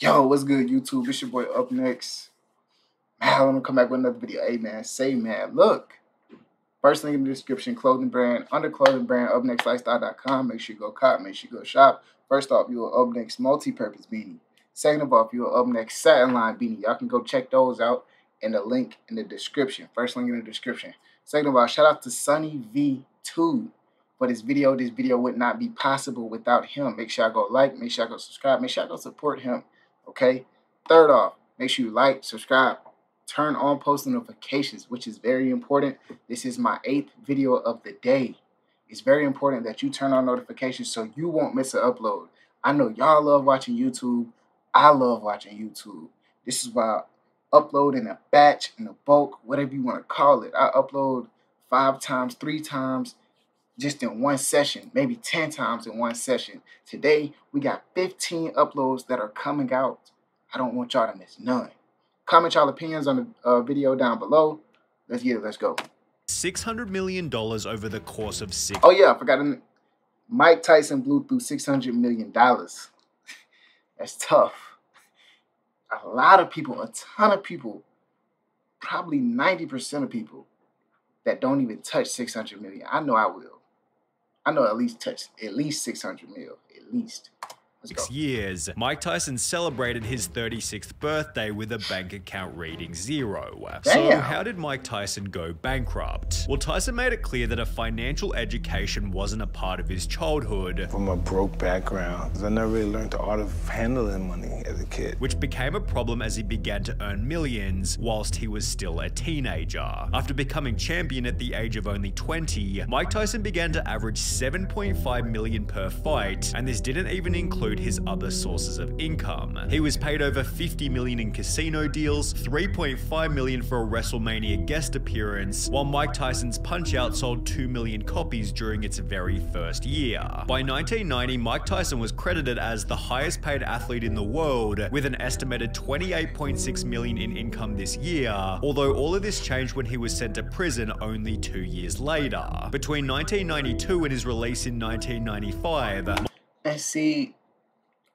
Yo, what's good, YouTube? It's your boy Up Next. Man, I'm gonna come back with another video. Hey, man, look. First link in the description, clothing brand, under clothing brand, upnextlifestyle.com. Make sure you go cop, make sure you go shop. First off, you're Up Next multi-purpose beanie. Second of all, you're Up Next satin line beanie. Y'all can go check those out in the link in the description. First link in the description. Second of all, shout out to Sunny V2 for this video. This video would not be possible without him. Make sure I go like, make sure I go subscribe, make sure I go support him. Okay. Third off, make sure you like, subscribe, turn on post notifications, which is very important. This is my 8th video of the day. It's very important that you turn on notifications so you won't miss an upload. I know y'all love watching YouTube. I love watching YouTube. This is why I upload in a batch, in a bulk, whatever you want to call it. I upload 5 times, 3 times, just in one session, maybe 10 times in one session. Today, we got 15 uploads that are coming out. I don't want y'all to miss none. Comment y'all opinions on the video down below. Let's get it. Let's go. $600 million over the course of 6. Oh, yeah. I forgot. Mike Tyson blew through $600 million. That's tough. A lot of people, a ton of people, probably 90% of people that don't even touch 600 million. I know I will. I know at least touch at least 600 mil, at least. Let's go. 6 years, Mike Tyson celebrated his 36th birthday with a bank account reading 0. Damn. So how did Mike Tyson go bankrupt? Well, Tyson made it clear that a financial education wasn't a part of his childhood. From a broke background, I never really learned the art of handling money as a kid. Which became a problem as he began to earn millions whilst he was still a teenager. After becoming champion at the age of only 20, Mike Tyson began to average $7.5 million per fight, and this didn't even include his other sources of income. He was paid over $50 million in casino deals, $3.5 million for a WrestleMania guest appearance, while Mike Tyson's Punch-Out sold 2 million copies during its very first year. By 1990, Mike Tyson was credited as the highest paid athlete in the world, with an estimated $28.6 million in income this year, although all of this changed when he was sent to prison only 2 years later. Between 1992 and his release in 1995, and see,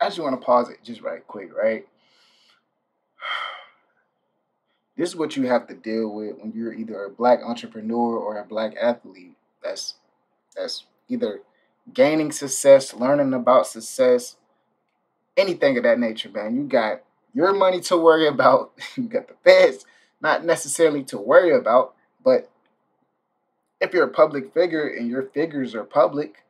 I just want to pause it just right quick, right? This is what you have to deal with when you're either a black entrepreneur or a black athlete that's either gaining success, learning about success, anything of that nature, man. You got your money to worry about. You got the feds not necessarily to worry about, but if you're a public figure and your figures are public,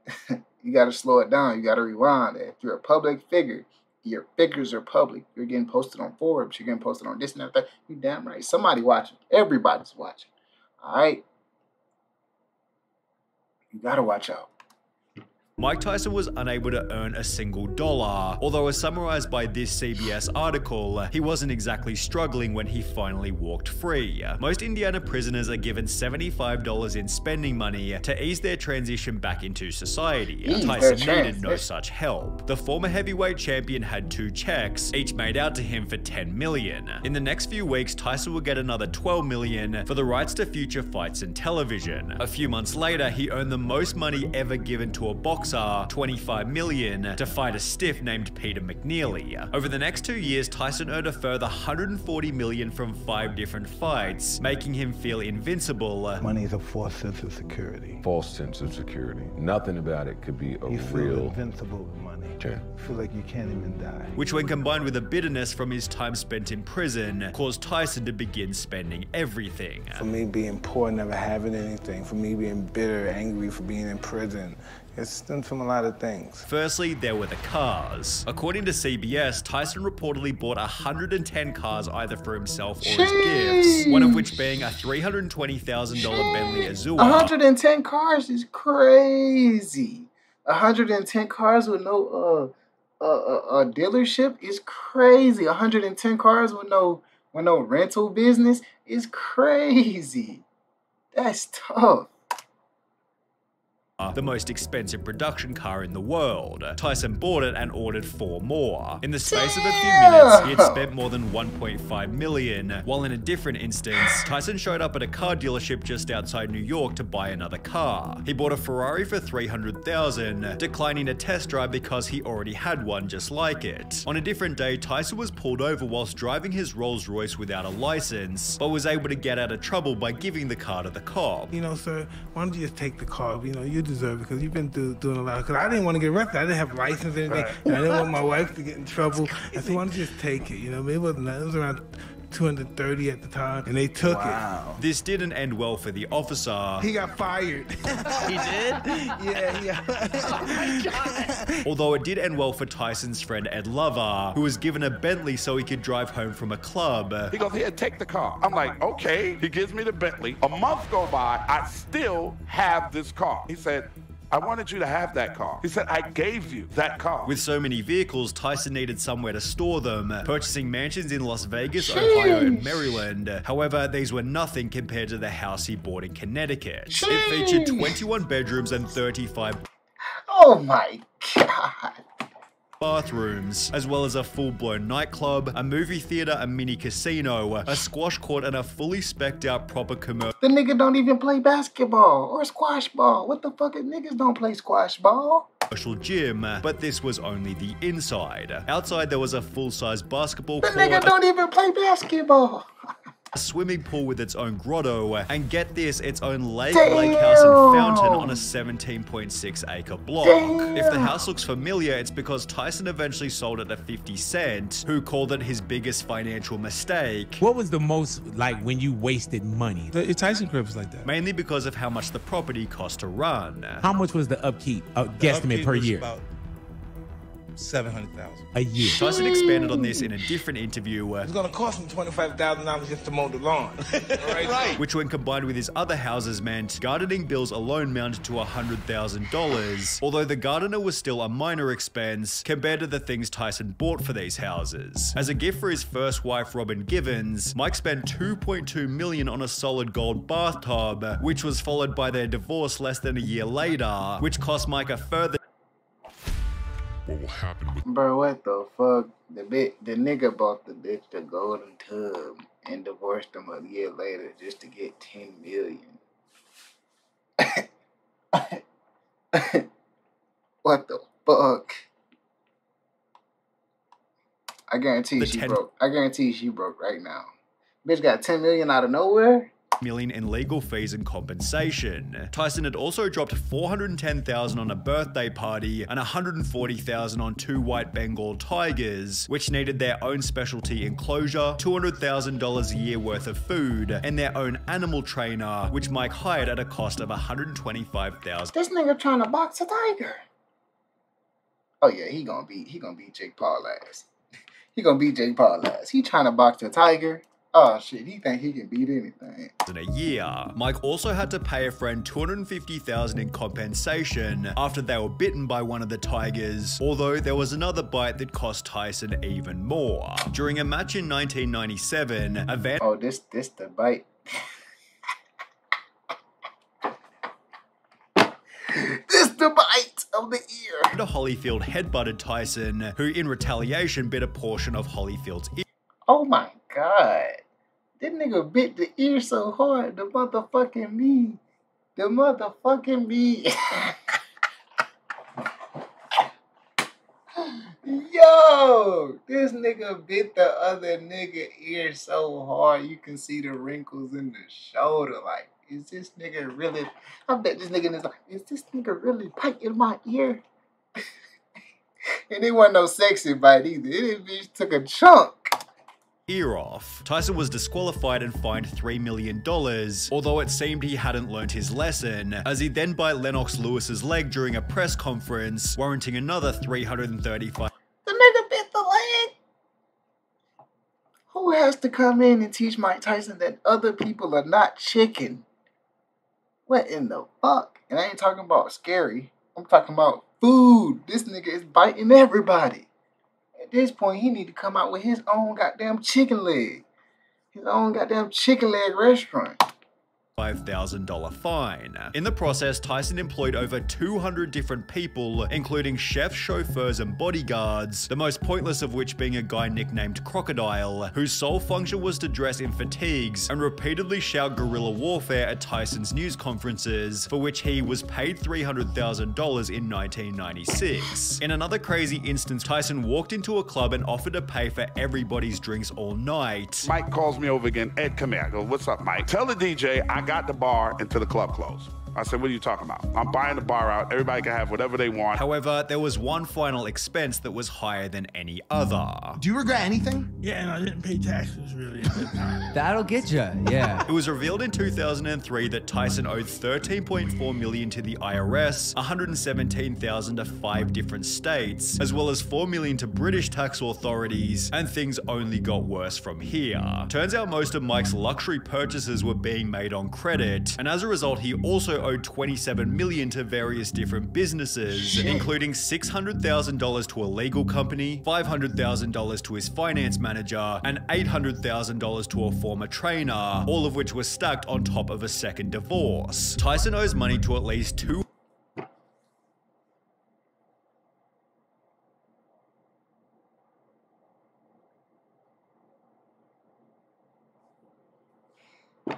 you got to slow it down. You got to rewind. If you're a public figure, your figures are public. You're getting posted on Forbes. You're getting posted on this and that. You damn right. Somebody watching. Everybody's watching. All right? You got to watch out. Mike Tyson was unable to earn a single dollar, although as summarized by this CBS article, he wasn't exactly struggling when he finally walked free. Most Indiana prisoners are given $75 in spending money to ease their transition back into society. Tyson needed no such help. The former heavyweight champion had 2 checks, each made out to him for $10 million. In the next few weeks, Tyson would get another $12 million for the rights to future fights and television. A few months later, he earned the most money ever given to a boxer, $25 million, to fight a stiff named Peter McNeely. Over the next 2 years, Tyson earned a further $140 million from 5 different fights, making him feel invincible. Money is a false sense of security. False sense of security. Nothing about it could be a You feel real... invincible with money. Sure. You feel like you can't even die. Which, when combined with a bitterness from his time spent in prison, caused Tyson to begin spending everything. For me being poor, never having anything, for me being bitter, angry for being in prison, it stems from a lot of things. Firstly, there were the cars. According to CBS, Tyson reportedly bought 110 cars either for himself or as gifts, one of which being a $320,000 Bentley Azure. 110 cars is crazy. 110 cars with no dealership is crazy. 110 cars with no rental business is crazy. That's tough. the most expensive production car in the world. Tyson bought it and ordered 4 more. In the space of a few minutes, he had spent more than $1.5 million, while in a different instance, Tyson showed up at a car dealership just outside New York to buy another car. He bought a Ferrari for $300,000, declining a test drive because he already had one just like it. On a different day, Tyson was pulled over whilst driving his Rolls Royce without a license, but was able to get out of trouble by giving the car to the cop. You know, sir, why don't you just take the car? You know, you deserve it because you've been doing a lot. Because I didn't want to get arrested. I didn't have a license or anything. And I didn't want my wife to get in trouble. I said, why don't you just take it? You know, it was around 230 at the time, and they took it. This didn't end well for the officer. He got fired. He did? Yeah. Oh my God. Although it did end well for Tyson's friend Ed Lover, who was given a Bentley so he could drive home from a club. He goes, here, take the car. I'm like, okay. He gives me the Bentley. A month go by, I still have this car. He said, I wanted you to have that car. He said, I gave you that car. With so many vehicles, Tyson needed somewhere to store them, purchasing mansions in Las Vegas, Ohio, and Maryland. However, these were nothing compared to the house he bought in Connecticut. It featured 21 bedrooms and 35 Oh my God. bathrooms, as well as a full-blown nightclub, a movie theater, a mini casino, a squash court, and a fully spec'd out proper commercial The nigga don't even play basketball or squash ball. What the fuck? Niggas don't play squash ball. gym, but this was only the inside. Outside, there was a full-size basketball The court, nigga don't even play basketball. a swimming pool with its own grotto, and get this, its own lake, Damn. lake house, and fountain on a 17.6 acre block. Damn. If the house looks familiar, it's because Tyson eventually sold it to 50 Cent, who called it his biggest financial mistake. What was the most, like, when you wasted money? The Tyson crib was like that. Mainly because of how much the property cost to run. How much was the upkeep, guesstimate per year? About 700,000. A year. Tyson expanded on this in a different interview, It's gonna cost him $25,000 just to mow the lawn. Right. which when combined with his other houses meant gardening bills alone mounted to $100,000, although the gardener was still a minor expense compared to the things Tyson bought for these houses. As a gift for his first wife, Robin Givens, Mike spent $2.2 million on a solid gold bathtub, which was followed by their divorce less than a year later, which cost Mike a further What will happen with Bro, what the fuck? The nigga bought the bitch the golden tub and divorced him a year later just to get $10 million. What the fuck? I guarantee she broke. I guarantee she broke right now. Bitch got $10 million out of nowhere. million in legal fees and compensation. Tyson had also dropped $410,000 on a birthday party and $140,000 on 2 white Bengal tigers, which needed their own specialty enclosure, $200,000 a year worth of food, and their own animal trainer, which Mike hired at a cost of $125,000. This nigga trying to box a tiger. Oh yeah, he gonna beat Jake Paul ass. He gonna beat Jake Paul ass. He trying to box a tiger. Oh shit, he think he can beat anything. In a year. Mike also had to pay a friend $250,000 in compensation after they were bitten by one of the tigers, although there was another bite that cost Tyson even more. During a match in 1997, a Van Oh, this the bite. This the bite of the ear. Holyfield headbutted Tyson, who in retaliation bit a portion of Holyfield's ear. Oh my god. This nigga bit the ear so hard, the motherfucking me. The motherfucking me. Yo, this nigga bit the other nigga ear so hard you can see the wrinkles in the shoulder. Like, is this nigga really? I bet this nigga is like, is this nigga really biting my ear? And it wasn't no sexy bite either. This bitch took a chunk. Ear off. Tyson was disqualified and fined $3 million, although it seemed he hadn't learned his lesson, as he then bit Lennox Lewis's leg during a press conference, warranting another $335. The nigga bit the leg. Who has to come in and teach Mike Tyson that other people are not chicken? What in the fuck? And I ain't talking about scary. I'm talking about food. This nigga is biting everybody. At this point, he need to come out with his own goddamn chicken leg. His own goddamn chicken leg restaurant. $5,000 fine. In the process, Tyson employed over 200 different people, including chefs, chauffeurs, and bodyguards, the most pointless of which being a guy nicknamed Crocodile, whose sole function was to dress in fatigues and repeatedly shout guerrilla warfare at Tyson's news conferences, for which he was paid $300,000 in 1996. In another crazy instance, Tyson walked into a club and offered to pay for everybody's drinks all night. Mike calls me over again. Ed, come here. I go, what's up, Mike? Tell the DJ I got the bar until the club closed. I said, what are you talking about? I'm buying the bar out. Everybody can have whatever they want. However, there was one final expense that was higher than any other. Do you regret anything? Yeah, and I didn't pay taxes really at that time. That'll get you, yeah. It was revealed in 2003 that Tyson owed $13.4 million to the IRS, $117,000 to 5 different states, as well as $4 million to British tax authorities, and things only got worse from here. Turns out most of Mike's luxury purchases were being made on credit, and as a result, he also owed $27 million to various different businesses, including $600,000 to a legal company, $500,000 to his finance manager, and $800,000 to a former trainer, all of which were stacked on top of a second divorce. Tyson owes money to at least two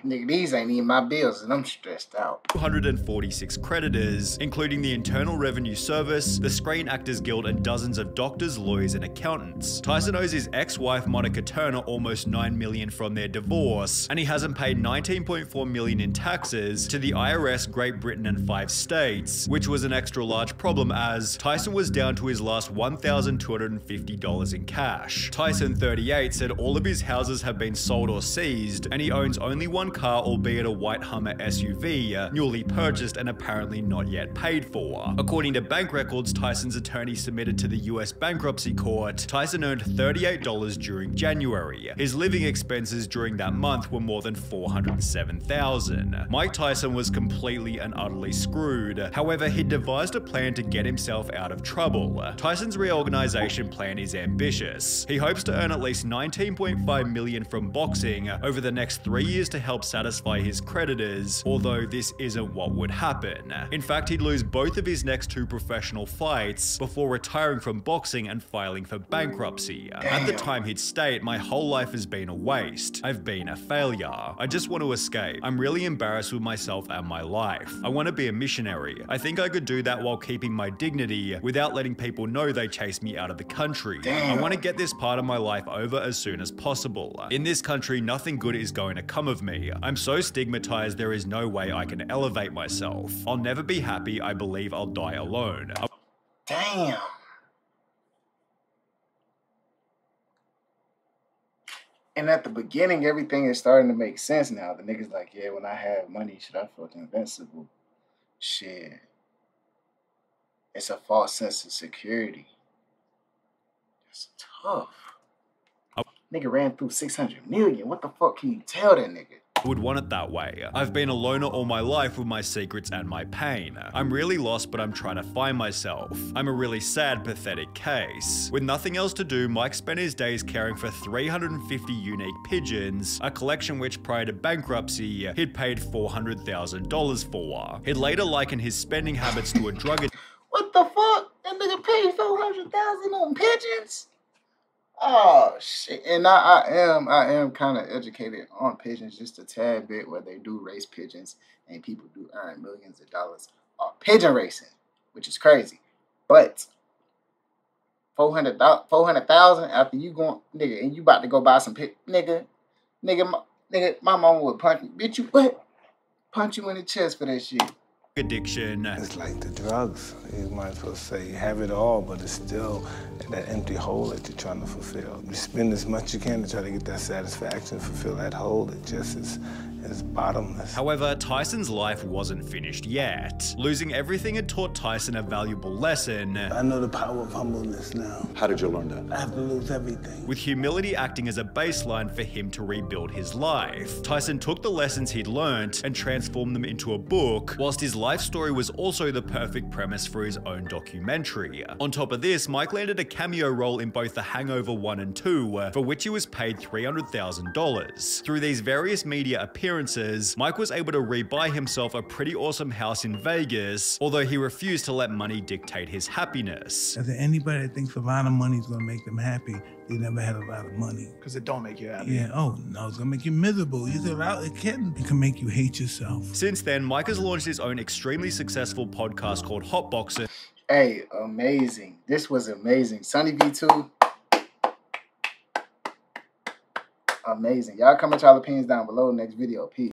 Nigga, these ain't even my bills and I'm stressed out. 246 creditors, including the Internal Revenue Service, the Screen Actors Guild, and dozens of doctors, lawyers, and accountants. Tyson owes his ex-wife Monica Turner almost $9 million from their divorce, and he hasn't paid $19.4 million in taxes to the IRS, Great Britain, and 5 states, which was an extra large problem as Tyson was down to his last $1,250 in cash. Tyson, 38, said all of his houses have been sold or seized, and he owns only one car, albeit a white Hummer SUV, newly purchased and apparently not yet paid for. According to bank records Tyson's attorney submitted to the US bankruptcy court, Tyson earned $38 during January. His living expenses during that month were more than $407,000. Mike Tyson was completely and utterly screwed. However, he devised a plan to get himself out of trouble. Tyson's reorganization plan is ambitious. He hopes to earn at least $19.5 million from boxing over the next 3 years to help satisfy his creditors, although this isn't what would happen. In fact, he'd lose both of his next 2 professional fights before retiring from boxing and filing for bankruptcy. At the time, he'd state, "My whole life has been a waste. I've been a failure. I just want to escape. I'm really embarrassed with myself and my life. I want to be a missionary. I think I could do that while keeping my dignity without letting people know they chased me out of the country. I want to get this part of my life over as soon as possible. In this country, nothing good is going to come of me. I'm so stigmatized there is no way I can elevate myself. I'll never be happy. I believe I'll die alone." Damn. And at the beginning, everything is starting to make sense now. The nigga's like, yeah, when I have money, shit, I felt invincible. Shit. It's a false sense of security. It's tough. Nigga ran through 600 million. What the fuck can you tell that nigga? I would want it that way. I've been a loner all my life with my secrets and my pain. I'm really lost, but I'm trying to find myself. I'm a really sad, pathetic case. With nothing else to do, Mike spent his days caring for 350 unique pigeons, a collection which prior to bankruptcy, he'd paid $400,000 for. He'd later liken his spending habits to a drug addiction. What the fuck? That nigga paid $400,000 on pigeons? Oh shit! And I am kind of educated on pigeons, just a tad bit, where they do race pigeons and people do earn millions of dollars off pigeon racing, which is crazy. But $400,000 after you going, nigga, and you about to go buy some nigga, my mama would punch you, bitch. You what? Punch you in the chest for that shit. Addiction. It's like the drugs. You might as well say you have it all, but it's still that empty hole that you're trying to fulfill. You spend as much as you can to try to get that satisfaction, fulfill that hole. It just is bottomless. However, Tyson's life wasn't finished yet. Losing everything had taught Tyson a valuable lesson. I know the power of humbleness now. How did you learn that? I have to lose everything. With humility acting as a baseline for him to rebuild his life. Tyson took the lessons he'd learnt and transformed them into a book, whilst his life story was also the perfect premise for his own documentary. On top of this, Mike landed a cameo role in both The Hangover 1 and 2, for which he was paid $300,000. Through these various media appearances, appearances, Mike was able to rebuy himself a pretty awesome house in Vegas, although he refused to let money dictate his happiness. Is there anybody that thinks a lot of money is going to make them happy? They never had a lot of money. Because it don't make you happy. Yeah, oh no, it's going to make you miserable. You said, well, it can make you hate yourself. Since then, Mike has launched his own extremely successful podcast called Hotboxer. Hey, amazing. This was amazing. Sunny V2. Amazing. Y'all comment y'all opinions down below. Next video. Peace.